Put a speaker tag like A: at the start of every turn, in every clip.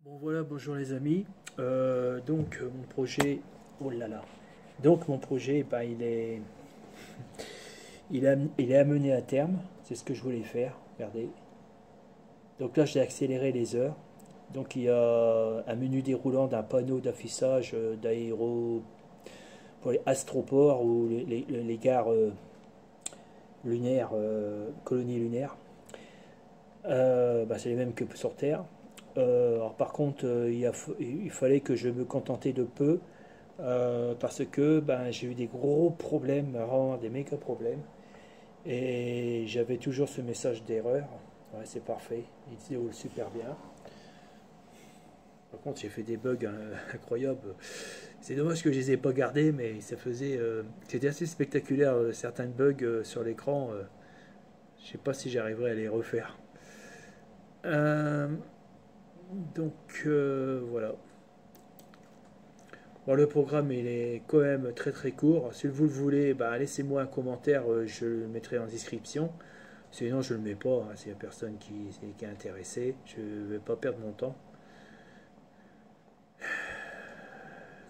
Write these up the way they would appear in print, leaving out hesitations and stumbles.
A: Bon voilà, bonjour les amis. Mon projet, oh là là. Donc mon projet, bah, il est amené à terme. C'est ce que je voulais faire. Regardez. Donc là, j'ai accéléré les heures. Donc il y a un menu déroulant d'un panneau d'affichage d'aéro pour les astroports ou les gares lunaires, colonies lunaires. Bah, c'est les mêmes que sur Terre. Alors par contre, il fallait que je me contentais de peu. Parce que ben, j'ai eu des gros problèmes, vraiment des méga problèmes. Et j'avais toujours ce message d'erreur. Ouais, c'est parfait, il se déroule super bien. Par contre, j'ai fait des bugs incroyables. C'est dommage que je les ai pas gardés, mais c'était assez spectaculaire, certains bugs sur l'écran. Je sais pas si j'arriverai à les refaire. Euh, voilà. Bon, le programme il est quand même très très court. Si vous le voulez, bah, laissez-moi un commentaire, je le mettrai en description. Sinon, je ne le mets pas, hein, s'il n'y a personne qui est intéressé. Je ne vais pas perdre mon temps.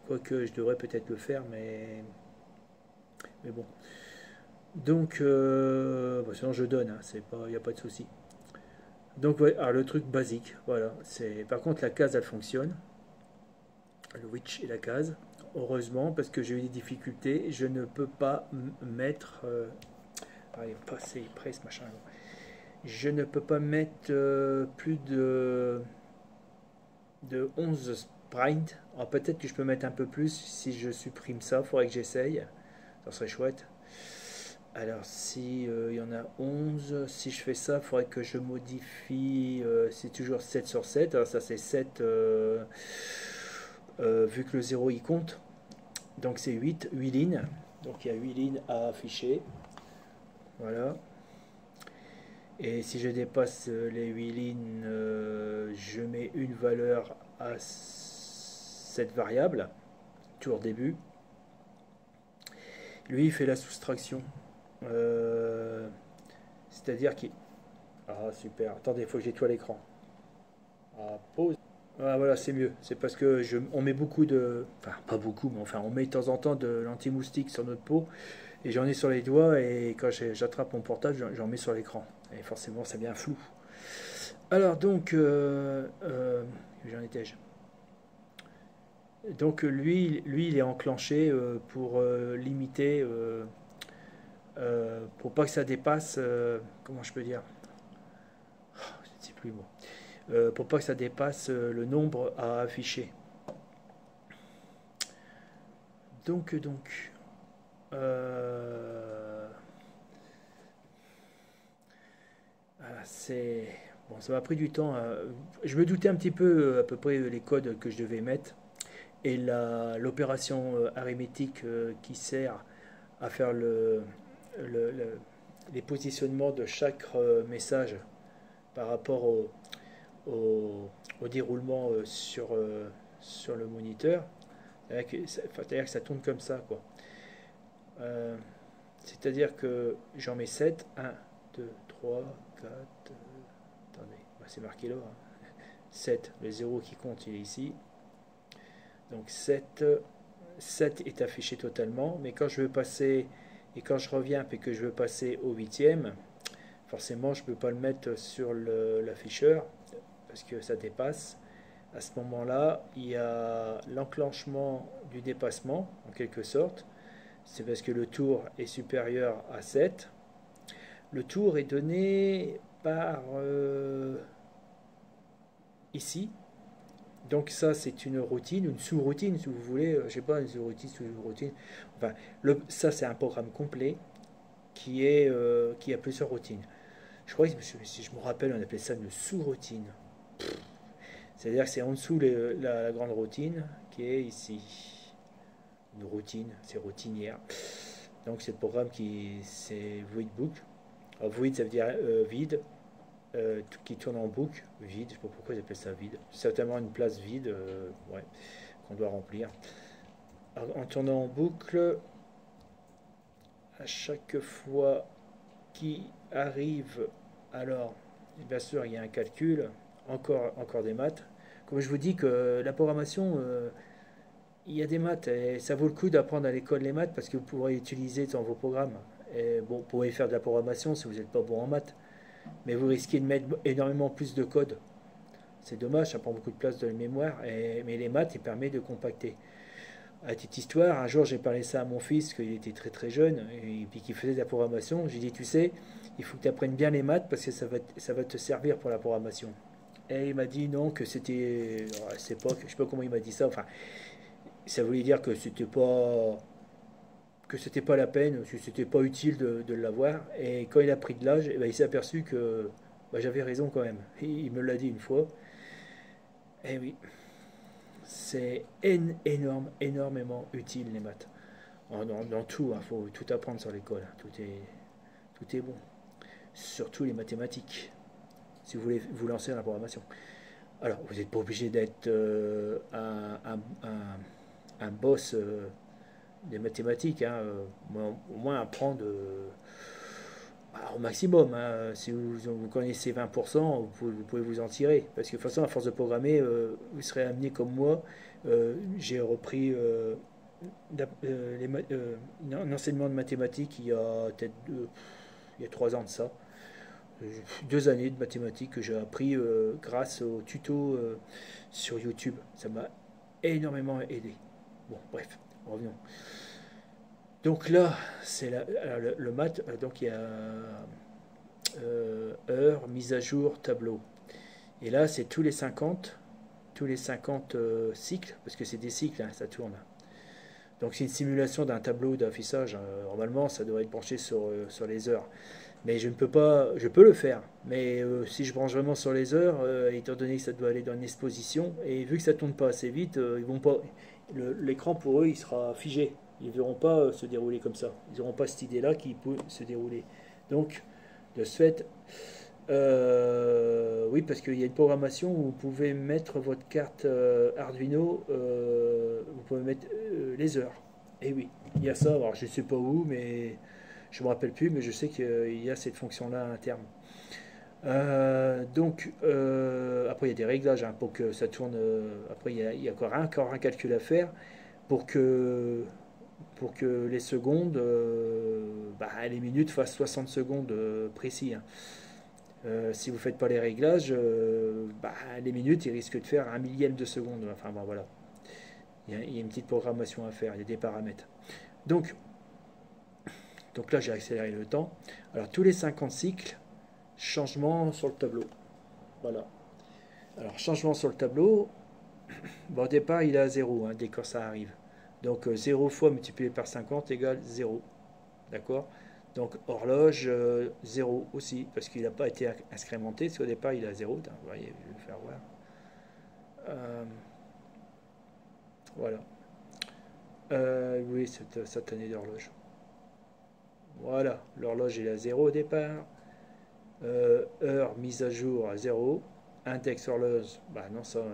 A: Quoique, je devrais peut-être le faire, mais bon. Bah, sinon, je donne, hein, il n'y a pas de souci. Donc, ouais, alors, le truc basique, voilà. Par contre, la case, elle fonctionne. Le witch et la case. Heureusement, parce que j'ai eu des difficultés, je ne peux pas mettre. Allez, passer, presse, machin. Je ne peux pas mettre plus de 11 sprites. Alors peut-être que je peux mettre un peu plus si je supprime ça. Faudrait que j'essaye. Ça serait chouette. Alors si il y en a 11, si je fais ça, il faudrait que je modifie. C'est toujours 7 sur 7. Alors ça c'est 7 vu que le zéro il compte. Donc c'est 8 lignes. Donc il y a 8 lignes à afficher. Voilà. Et si je dépasse les 8 lignes, je mets une valeur à cette variable, tour début. Lui, il fait la soustraction. Euh, C'est-à-dire qu'il... Ah, super. Attendez, il faut que j'étoile l'écran. Ah, pause. Ah, voilà, c'est mieux. C'est parce que on met beaucoup de... Enfin, pas beaucoup, mais enfin, on met de temps en temps de l'anti-moustique sur notre peau. Et j'en ai sur les doigts, et quand j'attrape mon portable, j'en mets sur l'écran. Et forcément, c'est bien flou. Alors j'en étais-je. Donc lui, il est enclenché pour limiter, pour pas que ça dépasse, comment je peux dire, je ne sais plus moi, pour pas que ça dépasse le nombre à afficher. Donc, c'est bon, ça m'a pris du temps. Je me doutais un petit peu à peu près les codes que je devais mettre et l'opération arithmétique qui sert à faire le- le- les positionnements de chaque message par rapport au, au déroulement sur le moniteur. C'est-à-dire que ça tourne comme ça, quoi. Euh, C'est-à-dire que j'en mets 7, 1, 2, 3, 4, attendez, bah, c'est marqué là, hein. 7, le zéro qui compte, il est ici. Donc 7 est affiché totalement, mais quand je veux passer, et quand je reviens et que je veux passer au huitième, forcément je ne peux pas le mettre sur l'afficheur, parce que ça dépasse. À ce moment-là, il y a l'enclenchement du dépassement, en quelque sorte. C'est parce que le tour est supérieur à 7. Le tour est donné par ici. Donc ça, c'est une routine, une sous-routine, si vous voulez. Je sais pas, une sous-routine, sous-routine. Enfin, ça, c'est un programme complet qui a plusieurs routines. Je crois que si je me rappelle, on appelait ça une sous-routine. C'est-à-dire que c'est en dessous la grande routine qui est ici. Une routine, c'est routinière. Donc c'est le programme c'est void book. Alors, void, ça veut dire vide, qui tourne en boucle. Vide, je ne sais pas pourquoi ils appellent ça vide. C'est certainement une place vide, ouais, qu'on doit remplir. Alors, en tournant en boucle, à chaque fois qu'il arrive, alors bien sûr il y a un calcul, encore des maths. comme je vous dis que la programmation, il y a des maths et ça vaut le coup d'apprendre à l'école les maths parce que vous pourrez utiliser dans vos programmes. Et bon, vous pouvez faire de la programmation si vous n'êtes pas bon en maths, mais vous risquez de mettre énormément plus de code. C'est dommage, ça prend beaucoup de place dans la mémoire, mais les maths, il permet de compacter. À petite histoire, un jour j'ai parlé ça à mon fils, qu'il était très très jeune, et puis qu'il faisait de la programmation. J'ai dit, tu sais, il faut que tu apprennes bien les maths parce que ça va te servir pour la programmation. Et il m'a dit non, que c'était à cette époque, je sais pas comment il m'a dit ça, enfin, ça voulait dire que c'était pas la peine, que c'était pas utile de l'avoir. Et quand il a pris de l'âge, eh ben, il s'est aperçu que j'avais raison quand même. Il me l'a dit une fois. Et oui, c'est énormément utile les maths. Dans tout, il faut tout apprendre sur l'école. Tout est bon. Surtout les mathématiques, si vous voulez vous lancer dans la programmation. Alors, vous n'êtes pas obligé d'être un boss des mathématiques. Hein, au moins apprendre au maximum. Hein. Si vous connaissez 20%, vous pouvez vous en tirer. Parce que de toute façon, à force de programmer, vous serez amené comme moi. J'ai repris un enseignement de mathématiques il y a peut-être il y a 3 ans de ça. 2 années de mathématiques que j'ai appris grâce aux tutos sur YouTube. Ça m'a énormément aidé. Bon, bref, revenons. Donc là, c'est le maths. Donc il y a heure, mise à jour, tableau. Et là, c'est tous les 50 cycles, parce que c'est des cycles, hein, ça tourne. Donc c'est une simulation d'un tableau d'affichage. Normalement, ça devrait être branché sur les heures. Mais je ne peux pas, je peux le faire. Mais si je branche vraiment sur les heures, étant donné que ça doit aller dans une exposition, et vu que ça tourne pas assez vite, ils vont pas, l'écran pour eux, il sera figé. Ils ne verront pas se dérouler comme ça. Ils n'auront pas cette idée-là qui peut se dérouler. Donc, de ce fait, oui, parce qu'il y a une programmation où vous pouvez mettre votre carte Arduino, vous pouvez mettre les heures. Et oui, il y a ça. Alors, je ne sais pas où, mais je ne me rappelle plus, mais je sais qu'il y a cette fonction-là à terme. Donc, après, il y a des réglages hein, pour que ça tourne. Après, il y a encore un calcul à faire pour que, pour que les secondes, les minutes fassent 60 secondes précis. Hein. Si vous ne faites pas les réglages, les minutes, ils risquent de faire un millième de seconde. Enfin, bon, voilà. Il y a une petite programmation à faire, il y a des paramètres. Donc là, j'ai accéléré le temps. Alors, tous les 50 cycles, changement sur le tableau. Voilà. Alors, changement sur le tableau. Bon, au départ, il est à 0, hein, dès que ça arrive. Donc, 0 fois multiplié par 50 égale 0. D'accord? Donc, horloge, 0 aussi, parce qu'il n'a pas été incrémenté. Parce qu'au départ, il est à 0. Vous voyez, je vais le faire voir. Voilà. Oui, cette satanée d'horloge. Voilà, l'horloge est à 0 au départ. Heure mise à jour à 0. Index horloge, non, ça,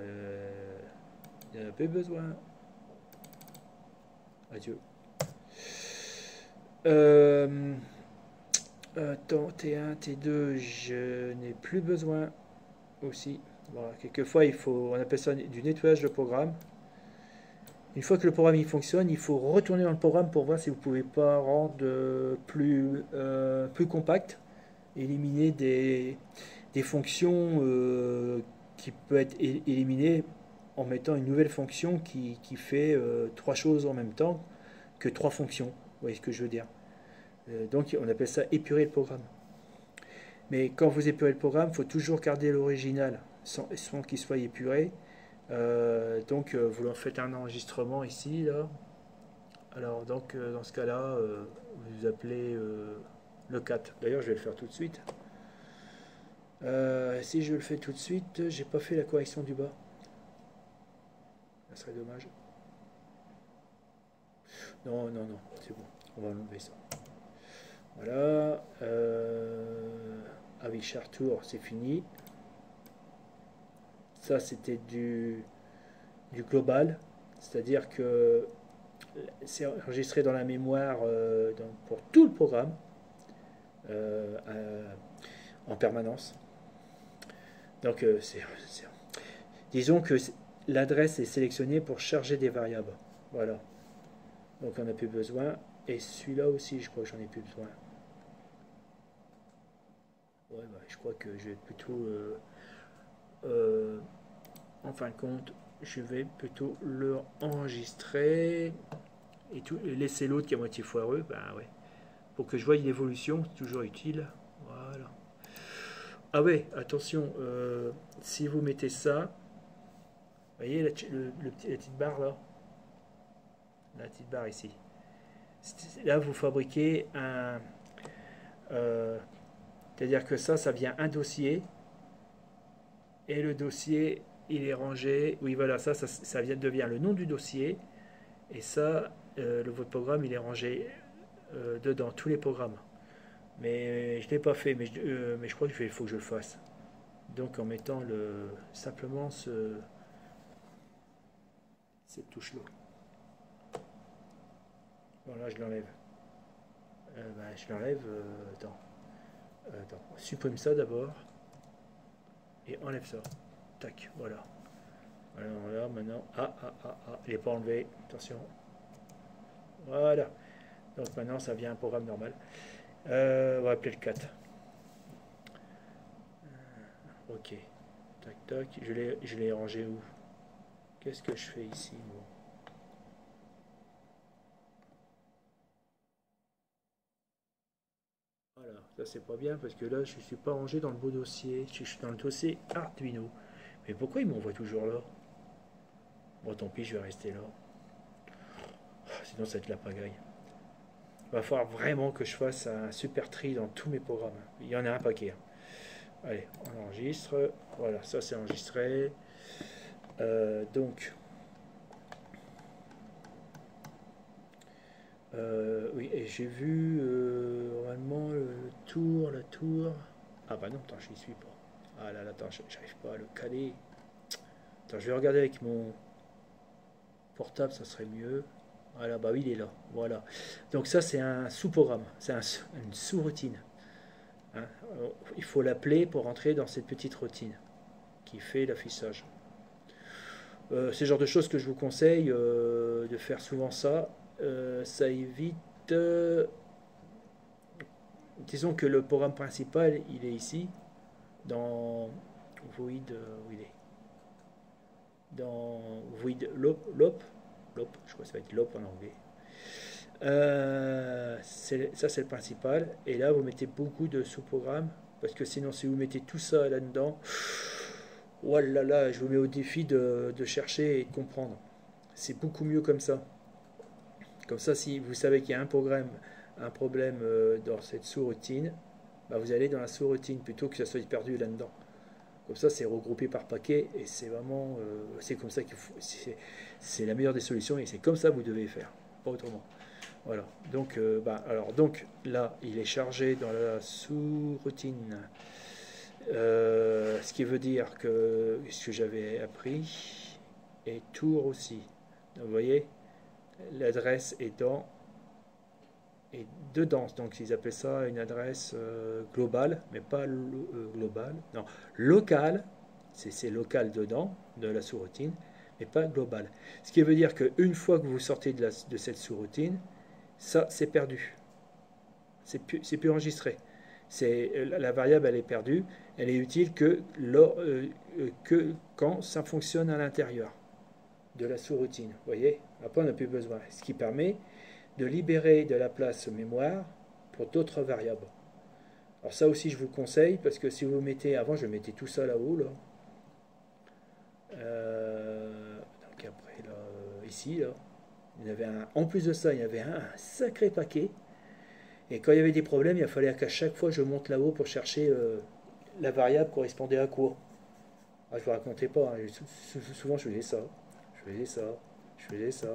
A: il n'y en a plus besoin. Adieu. T1, T2, je n'ai plus besoin aussi. Voilà, quelquefois, on appelle ça du nettoyage de programme. Une fois que le programme il fonctionne, il faut retourner dans le programme pour voir si vous ne pouvez pas rendre plus compact, éliminer des fonctions qui peuvent être éliminées en mettant une nouvelle fonction qui fait 3 choses en même temps que 3 fonctions. Vous voyez ce que je veux dire? Donc on appelle ça épurer le programme. Mais quand vous épurez le programme, il faut toujours garder l'original sans qu'il soit épuré. Donc vous leur faites un enregistrement ici là. Alors donc dans ce cas là vous appelez le 4. D'ailleurs je vais le faire tout de suite. Si je le fais tout de suite, j'ai pas fait la correction du bas. Ça serait dommage. Non, c'est bon, on va enlever ça. Voilà. Avec Chartour, c'est fini. Ça, c'était du global, c'est-à-dire que c'est enregistré dans la mémoire pour tout le programme en permanence. Donc, Disons que l'adresse est sélectionnée pour charger des variables. Voilà. Donc on n'a plus besoin. Et celui-là aussi, je crois que j'en ai plus besoin. Ouais, bah, je crois que je vais plutôt... en fin de compte, je vais plutôt le enregistrer et laisser l'autre qui est à moitié foireux. Bah ouais. Pour que je voie l'évolution, c'est toujours utile. Voilà. Ah ouais, attention, si vous mettez ça, vous voyez la petite barre là, la petite barre ici. Là, vous fabriquez un... c'est-à-dire que ça vient un dossier, et le dossier, il est rangé... Oui, voilà, ça devient le nom du dossier, et ça, votre programme, il est rangé dedans, tous les programmes. Mais je ne l'ai pas fait, mais je crois qu'il faut que je le fasse. Donc en mettant simplement cette touche-là. Bon, là, je l'enlève. Je l'enlève. Attends. Supprime ça d'abord. Et enlève ça. Tac, voilà. Alors là, maintenant. Il n'est pas enlevé. Attention. Voilà. Donc maintenant, ça vient un programme normal. On va appeler le 4. Ok. Tac, tac. Je l'ai rangé où? Qu'est-ce que je fais ici, moi? Voilà, ça c'est pas bien parce que là je suis pas rangé dans le beau dossier, je suis dans le dossier Arduino. Mais pourquoi il m'envoie toujours là? Bon tant pis, je vais rester là. Sinon ça va être la pagaille. Il va falloir vraiment que je fasse un super tri dans tous mes programmes. Il y en a un paquet. Allez, on enregistre. Voilà, ça c'est enregistré. Donc, oui, et j'ai vu normalement la tour. Ah bah non, attends, je n'y suis pas. Ah là là, attends, j'arrive pas à le caler. Attends, je vais regarder avec mon portable, ça serait mieux. Voilà, bah oui, il est là. Voilà. Donc ça, c'est un sous-programme, c'est une sous-routine. Hein. Il faut l'appeler pour entrer dans cette petite routine qui fait l'affichage. C'est le genre de choses que je vous conseille de faire souvent ça. Ça évite... disons que le programme principal, il est ici, dans Void... où il est? Dans Void Lop, je crois que ça va être Lop en anglais. Ça c'est le principal. Et là, vous mettez beaucoup de sous-programmes, parce que sinon, si vous mettez tout ça là-dedans... Oh là là, je vous mets au défi de chercher et de comprendre. C'est beaucoup mieux comme ça. Comme ça, si vous savez qu'il y a un problème dans cette sous-routine, bah vous allez dans la sous-routine plutôt que ça soit perdu là-dedans. Comme ça, c'est regroupé par paquet et c'est vraiment, c'est comme ça qu'il faut, c'est la meilleure des solutions et c'est comme ça que vous devez faire, pas autrement. Voilà. Donc, donc là, il est chargé dans la sous-routine. Ce qui veut dire que ce que j'avais appris est tour aussi. Donc, vous voyez, l'adresse est dedans. Donc ils appellent ça une adresse globale, mais pas globale. Non, locale. C'est local dedans de la sous-routine, mais pas globale. Ce qui veut dire qu'une fois que vous sortez de cette sous-routine, ça c'est perdu. C'est plus enregistré. La variable elle est perdue, elle est utile que quand ça fonctionne à l'intérieur de la sous-routine. Vous voyez, après on n'a plus besoin. Ce qui permet de libérer de la place mémoire pour d'autres variables. Alors ça aussi je vous conseille parce que si vous mettez, avant je mettais tout ça là-haut là. Donc après là, ici là, il y avait en plus de ça il y avait un sacré paquet. Et quand il y avait des problèmes, il fallait qu'à chaque fois je monte là-haut pour chercher la variable correspondait à quoi. Ah, je vous racontais pas, hein. Souvent je faisais ça, je faisais ça, je faisais ça,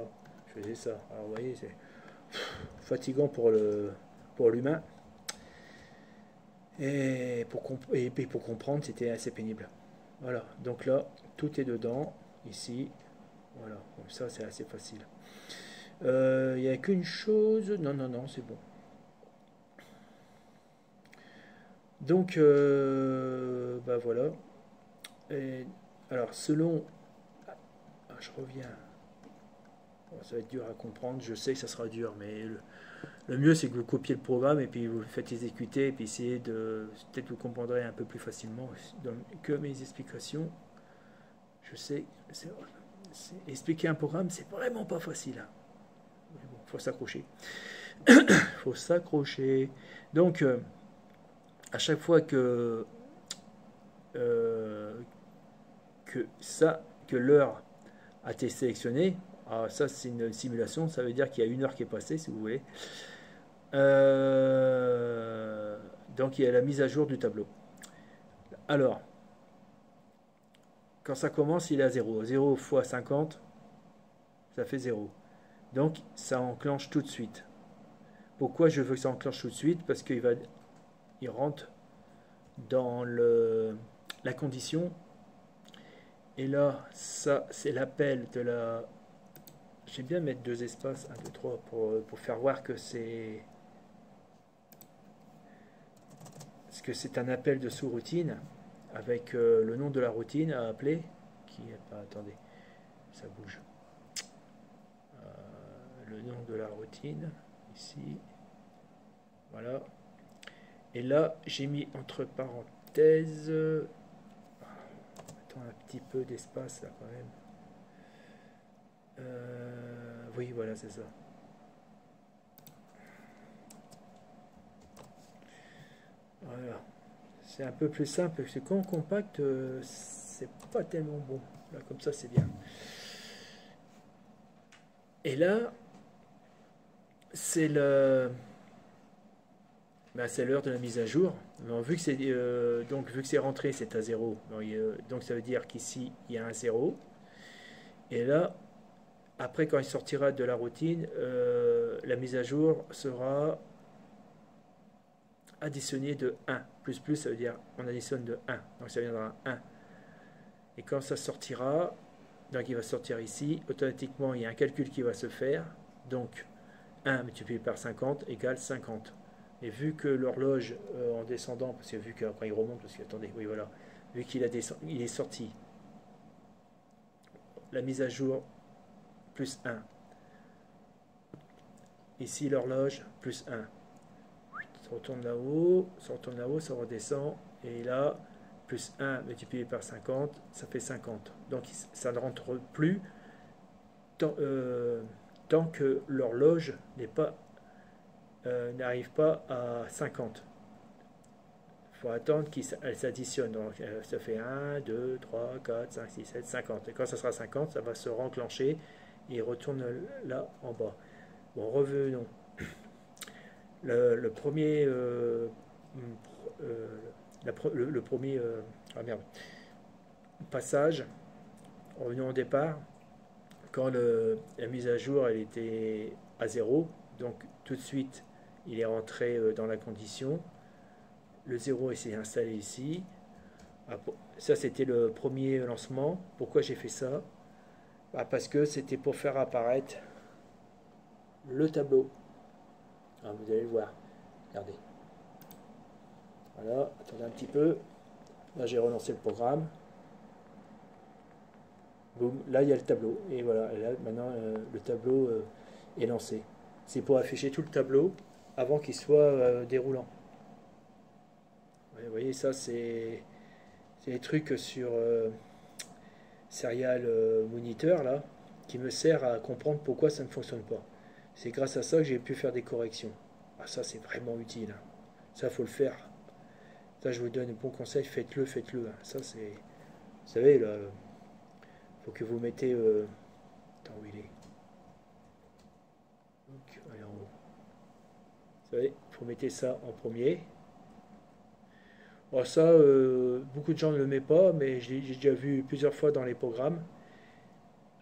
A: je faisais ça. Alors vous voyez, c'est fatigant pour l'humain. Et pour comprendre, c'était assez pénible. Voilà, donc là, tout est dedans, ici. Voilà, comme ça c'est assez facile. Il n'y a qu'une chose... Non, c'est bon. Donc, voilà. Et Alors, selon... Ah, je reviens. Bon, ça va être dur à comprendre, je sais que ça sera dur, mais le mieux c'est que vous copiez le programme et puis vous le faites exécuter et puis essayez de... Peut-être vous comprendrez un peu plus facilement que mes explications. Je sais, expliquer un programme, c'est vraiment pas facile, hein. Mais bon, faut s'accrocher. Faut s'accrocher. Donc, à chaque fois euh, que l'heure a été sélectionnée, alors ça c'est une simulation, ça veut dire qu'il y a une heure qui est passée, si vous voulez. Donc il y a la mise à jour du tableau. Alors, quand ça commence, il est à 0. 0 fois 50, ça fait 0. Donc ça enclenche tout de suite. Pourquoi je veux que ça enclenche tout de suite? Parce il rentre dans la condition. Et là, ça, c'est l'appel de la... J'aime bien mettre deux espaces, 1, 2, 3, pour faire voir que c'est... Parce que c'est un appel de sous-routine, avec le nom de la routine à appeler, qui est pas... Attendez, ça bouge. Le nom de la routine, ici. Voilà. Et là, j'ai mis entre parenthèses... Attends, un petit peu d'espace, là, quand même. Oui, voilà, c'est ça. Voilà. C'est un peu plus simple, parce que quand on compacte, c'est pas tellement bon. Là, comme ça, c'est bien. Et là, c'est c'est l'heure de la mise à jour. Donc, vu que c'est rentré, c'est à 0. Donc ça veut dire qu'ici, il y a un 0. Et là, après, quand il sortira de la routine, la mise à jour sera additionnée de 1. Plus, ça veut dire on additionne de 1. Donc ça viendra 1. Et quand ça sortira, donc il va sortir ici, automatiquement, il y a un calcul qui va se faire. Donc 1 multiplié par 50 égale 50. Et vu que l'horloge en descendant, parce que vu qu'après il remonte, parce que attendez, oui voilà, vu qu'il il est sorti, la mise à jour plus 1. Ici l'horloge plus 1. Ça retourne là-haut, ça redescend, et là, plus 1 multiplié par 50, ça fait 50. Donc ça ne rentre plus tant que l'horloge n'arrive pas à 50. Il faut attendre qu'elle s'additionne. Donc ça fait 1, 2, 3, 4, 5, 6, 7, 50. Et quand ça sera 50, ça va se renclencher et retourne là en bas. Bon, revenons. Le premier le premier passage, revenons au départ, quand la mise à jour elle était à 0, donc tout de suite il est rentré dans la condition. Le 0 s'est installé ici. Ça c'était le premier lancement. Pourquoi j'ai fait ça? Parce que c'était pour faire apparaître le tableau. Vous allez le voir. Regardez. Voilà, attendez un petit peu. Là j'ai relancé le programme. Boum, là il y a le tableau. Et voilà, et là maintenant le tableau est lancé. C'est pour afficher tout le tableau avant qu'il soit déroulant. Vous voyez, ça c'est des trucs sur Serial Monitor là, qui me sert à comprendre pourquoi ça ne fonctionne pas. C'est grâce à ça que j'ai pu faire des corrections. Ah, ça c'est vraiment utile. Ça faut le faire. Ça je vous donne un bon conseil, faites-le, faites-le. Ça c'est... Vous savez, là, faut que vous mettez... Attends, où il est? Donc, allez en haut. Vous savez, il faut mettre ça en premier. Bon, ça, beaucoup de gens ne le mettent pas, mais j'ai déjà vu plusieurs fois dans les programmes.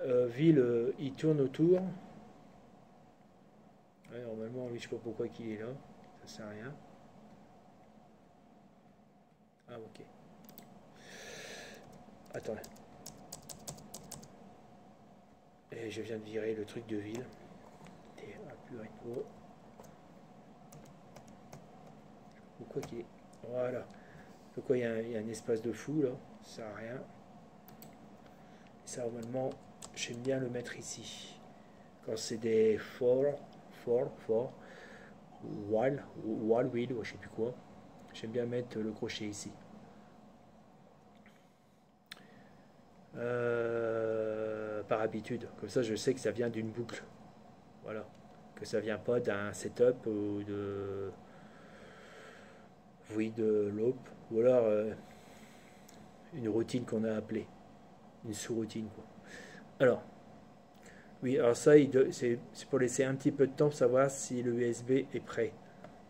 A: Ville, il tourne autour. Ouais, normalement, lui, je sais pas pourquoi il est là. Ça sert à rien. Ah, ok. Attends. Et je viens de virer le truc de ville. Pourquoi qu'il est... Voilà. Pourquoi il y a un espace de fou là? Ça sert à rien. Ça, normalement, j'aime bien le mettre ici. Quand c'est des for, wall wheel, ou je sais plus quoi. J'aime bien mettre le crochet ici. Par habitude. Comme ça, je sais que ça vient d'une boucle. Voilà. Que ça vient pas d'un setup ou de... Oui, de loop. Ou alors une routine qu'on a appelée. Une sous-routine, quoi. Alors, oui, alors ça, c'est pour laisser un petit peu de temps pour savoir si le USB est prêt.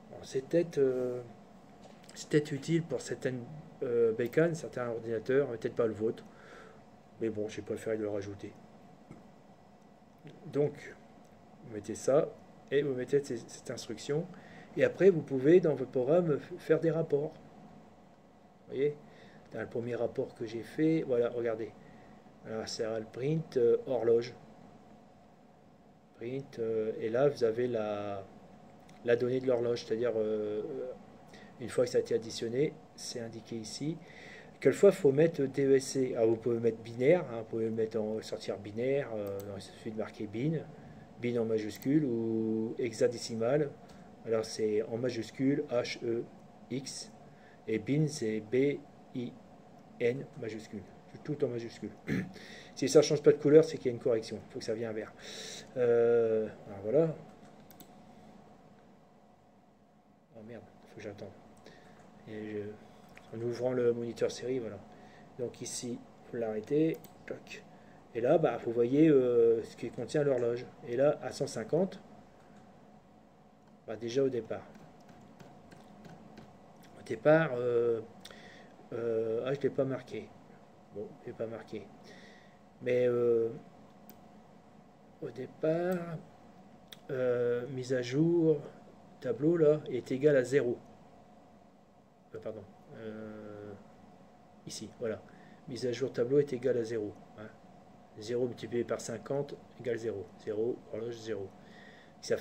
A: Bon, c'est peut-être utile pour certaines bécanes, certains ordinateurs, peut-être pas le vôtre. Mais bon, j'ai préféré le rajouter. Donc, vous mettez ça et vous mettez cette instruction. Et après, vous pouvez, dans votre programme, faire des rapports. Vous voyez, dans le premier rapport que j'ai fait, voilà, regardez. Alors, c'est le print horloge. Print, et là, vous avez la donnée de l'horloge, c'est-à-dire une fois que ça a été additionné, c'est indiqué ici. Quelquefois, il faut mettre DESC. Alors, vous pouvez mettre binaire, hein, vous pouvez le mettre en sortir binaire, il suffit de marquer bin en majuscule ou hexadécimal. Alors, c'est en majuscule HEX et bin, c'est BIN majuscule. Tout en majuscule. Si ça ne change pas de couleur, c'est qu'il y a une correction. Il faut que ça vienne vert. Alors voilà. Oh merde, il faut que j'attende. En ouvrant le moniteur série, voilà. Donc ici, il faut l'arrêter. Et là, bah, vous voyez ce qui contient l'horloge. Et là, à 150, bah, déjà au départ. Au départ, je ne l'ai pas marqué. Bon, je ne l'ai pas marqué. Mais au départ, mise à jour, tableau là, est égal à 0. Pardon. Ici, voilà. Mise à jour tableau est égal à 0. Hein. 0 multiplié par 50 égale 0. 0, horloge 0.